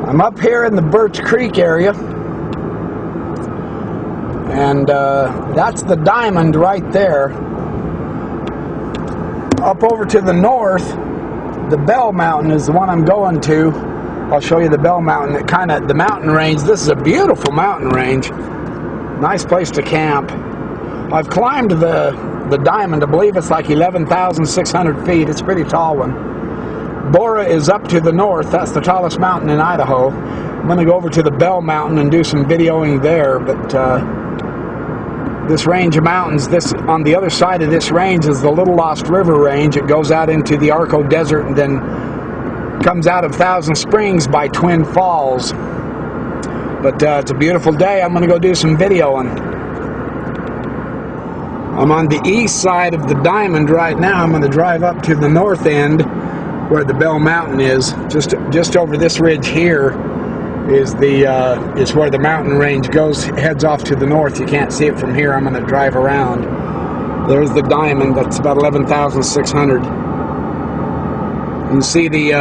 I'm up here in the Birch Creek area, and that's the diamond right there. Up over to the north, the Bell Mountain is the one I'm going to. I'll show you the Bell Mountain, the mountain range. This is a beautiful mountain range. Nice place to camp. I've climbed the diamond. I believe it's like 11,600 feet. It's a pretty tall one. Bora is up to the north. That's the tallest mountain in Idaho. I'm going to go over to the Bell Mountain and do some videoing there, but this range of mountains, on the other side of this range is the Little Lost River range. It goes out into the Arco Desert and then comes out of Thousand Springs by Twin Falls. But it's a beautiful day. I'm going to go do some videoing. I'm on the east side of the diamond right now. I'm going to drive up to the north end where the Bell Mountain is. Just over this ridge here is where the mountain range heads off to the north. You can't see it from here. I'm going to drive around. There's the diamond. That's about 11,600. You can see the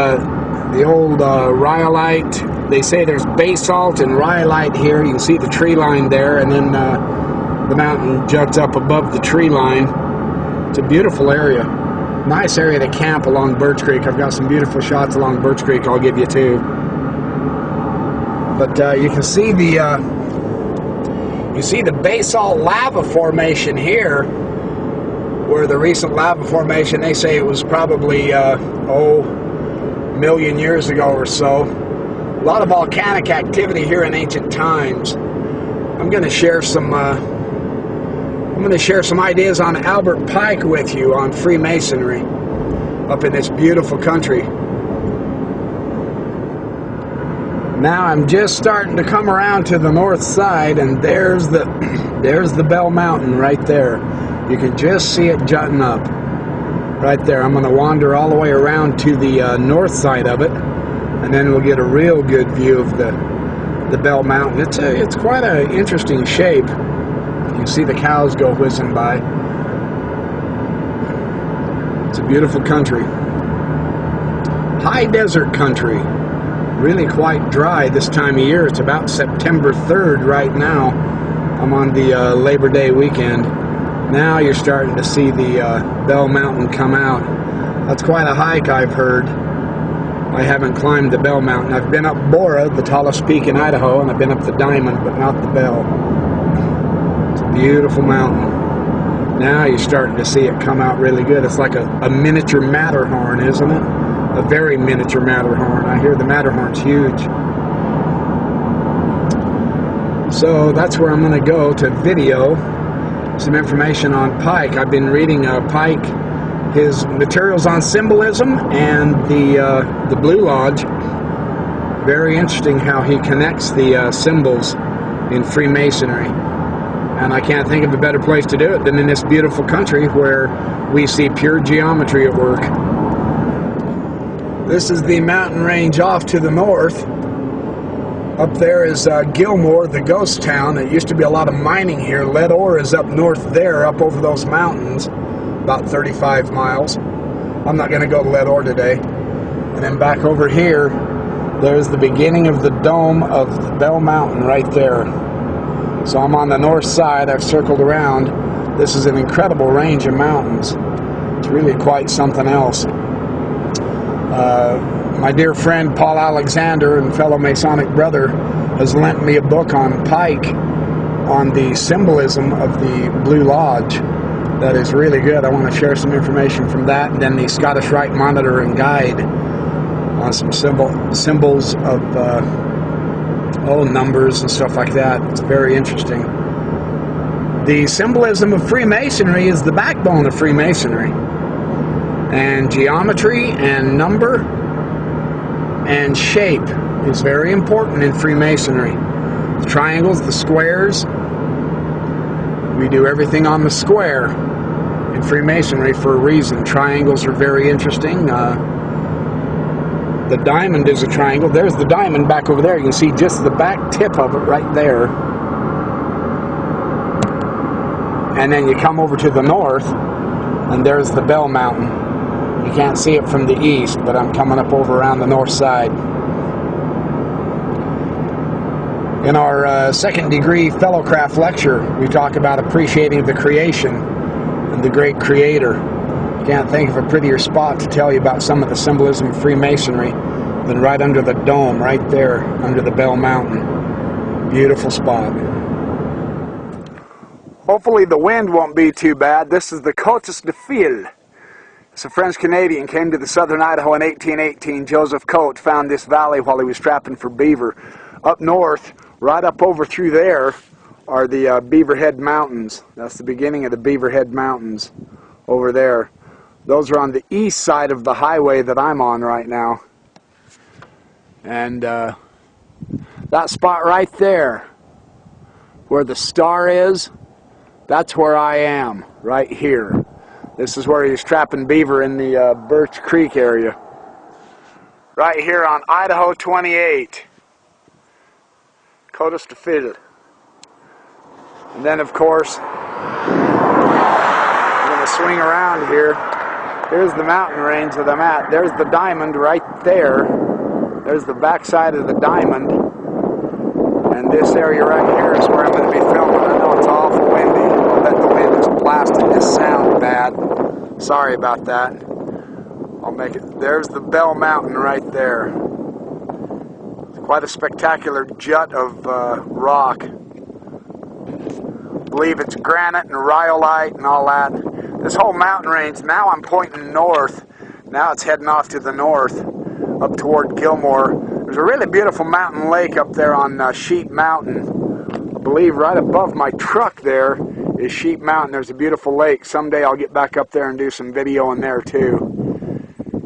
old rhyolite. They say there's basalt and rhyolite here. You can see the tree line there, and then the mountain juts up above the tree line. It's a beautiful area. Nice area to camp along Birch Creek. I've got some beautiful shots along Birch Creek I'll give you too. But you can see the basalt lava formation here, where the recent lava formation, they say it was probably a million years ago or so. A lot of volcanic activity here in ancient times. I'm going to share some ideas on Albert Pike with you on Freemasonry up in this beautiful country. Now I'm just starting to come around to the north side, and there's the Bell Mountain right there. You can just see it jutting up right there. I'm going to wander all the way around to the north side of it, and then we'll get a real good view of the Bell Mountain. It's quite an interesting shape. You can see the cows go whizzing by. It's a beautiful country. High desert country. Really quite dry this time of year. It's about September 3rd right now. I'm on the Labor Day weekend. Now you're starting to see the Bell Mountain come out. That's quite a hike, I've heard. I haven't climbed the Bell Mountain. I've been up Bora, the tallest peak in Idaho, and I've been up the Diamond, but not the Bell. It's a beautiful mountain. Now you're starting to see it come out really good. It's like a miniature Matterhorn, isn't it? A very miniature Matterhorn. I hear the Matterhorn's huge. So that's where I'm going to go to video some information on Pike. I've been reading Pike, his materials on symbolism, and the Blue Lodge. Very interesting how he connects the symbols in Freemasonry. And I can't think of a better place to do it than in this beautiful country where we see pure geometry at work. This is the mountain range off to the north. Up there is Gilmore, the ghost town. There used to be a lot of mining here. Lead ore is up north there, up over those mountains, about 35 miles. I'm not going to go to lead ore today. And then back over here, there's the beginning of the dome of the Bell Mountain right there. So I'm on the north side. I've circled around. This is an incredible range of mountains. It's really quite something else. My dear friend Paul Alexander and fellow Masonic brother has lent me a book on Pike on the symbolism of the Blue Lodge. That is really good. I want to share some information from that, and then the Scottish Rite Monitor and Guide on some symbols of numbers and stuff like that. It's very interesting. The symbolism of Freemasonry is the backbone of Freemasonry. And geometry and number and shape is very important in Freemasonry. The triangles, the squares, we do everything on the square in Freemasonry for a reason. Triangles are very interesting. The diamond is a triangle. There's the diamond back over there. You can see just the back tip of it right there. And then you come over to the north, and there's the Bell Mountain. You can't see it from the east, but I'm coming up over around the north side. In our second degree fellowcraft lecture, we talk about appreciating the creation and the great creator. Can't think of a prettier spot to tell you about some of the symbolism of Freemasonry than right under the dome, right there under the Bell Mountain. Beautiful spot. Hopefully the wind won't be too bad. This is the Côtes de Fil. It's a French Canadian, came to the southern Idaho in 1818. Joseph Coate found this valley while he was trapping for beaver. Up north, right up over through there, are the Beaverhead Mountains. That's the beginning of the Beaverhead Mountains over there. Those are on the east side of the highway that I'm on right now. And that spot right there, where the star is, that's where I am, right here. This is where he's trapping beaver in the Birch Creek area. Right here on Idaho 28. Côtes de Fil. And then, of course, I'm going to swing around here. Here's the mountain range that I'm at. There's the diamond right there. There's the backside of the diamond. And this area right here is where I'm going to be filming. I know it's awful windy. I bet the wind is blasting this sound bad. Sorry about that. I'll make it. There's the Bell Mountain right there. It's quite a spectacular jut of rock. I believe it's granite and rhyolite and all that. This whole mountain range, now I'm pointing north. Now it's heading off to the north, up toward Gilmore. There's a really beautiful mountain lake up there on Sheep Mountain. I believe right above my truck there is Sheep Mountain. There's a beautiful lake. Someday I'll get back up there and do some video in there too.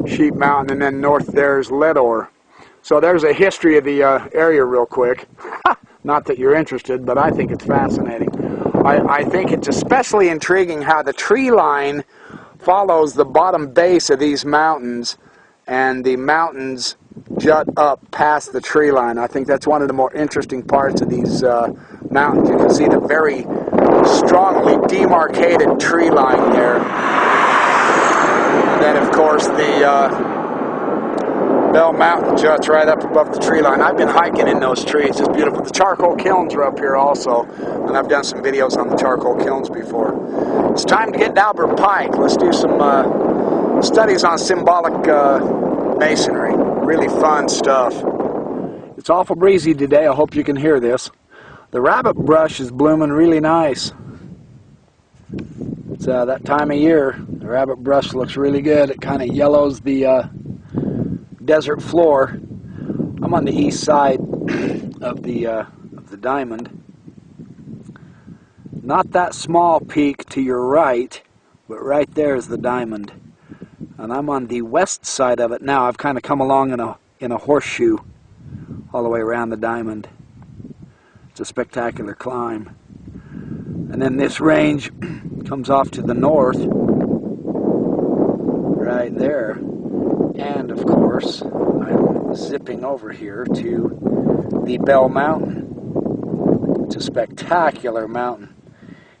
Sheep Mountain, and then north there is Leadore. So there's a history of the area real quick. Not that you're interested, but I think it's fascinating. I think it's especially intriguing how the tree line follows the bottom base of these mountains, and the mountains jut up past the tree line. I think that's one of the more interesting parts of these mountains. You can see the very strongly demarcated tree line there. And then, of course, the Bell Mountain juts right up above the tree line. I've been hiking in those trees. It's beautiful. The charcoal kilns are up here also, and I've done some videos on the charcoal kilns before. It's time to get to Albert Pike. Let's do some studies on symbolic masonry. Really fun stuff. It's awful breezy today. I hope you can hear this. The rabbit brush is blooming really nice. It's that time of year. The rabbit brush looks really good. It kind of yellows the desert floor. I'm on the east side of the diamond. Not that small peak to your right, but right there is the diamond. And I'm on the west side of it now. I've kind of come along in a horseshoe all the way around the diamond. It's a spectacular climb. And then this range comes off to the north, right there. And of course, I'm zipping over here to the Bell Mountain. It's a spectacular mountain.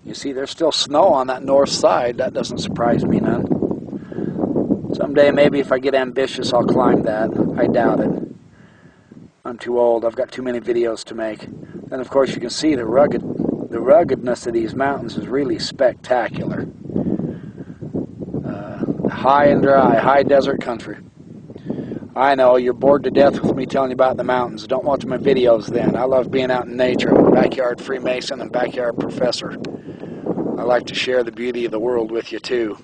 You see, there's still snow on that north side. That doesn't surprise me none. Someday, maybe if I get ambitious, I'll climb that. I doubt it. I'm too old. I've got too many videos to make. And of course, you can see the ruggedness of these mountains is really spectacular. High and dry, high desert country. I know, you're bored to death with me telling you about the mountains. Don't watch my videos then. I love being out in nature. I'm a backyard Freemason and backyard professor. I like to share the beauty of the world with you too.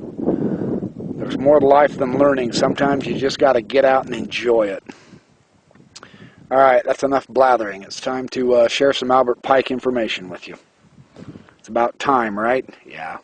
There's more to life than learning. Sometimes you just got to get out and enjoy it. Alright, that's enough blathering. It's time to share some Albert Pike information with you. It's about time, right? Yeah.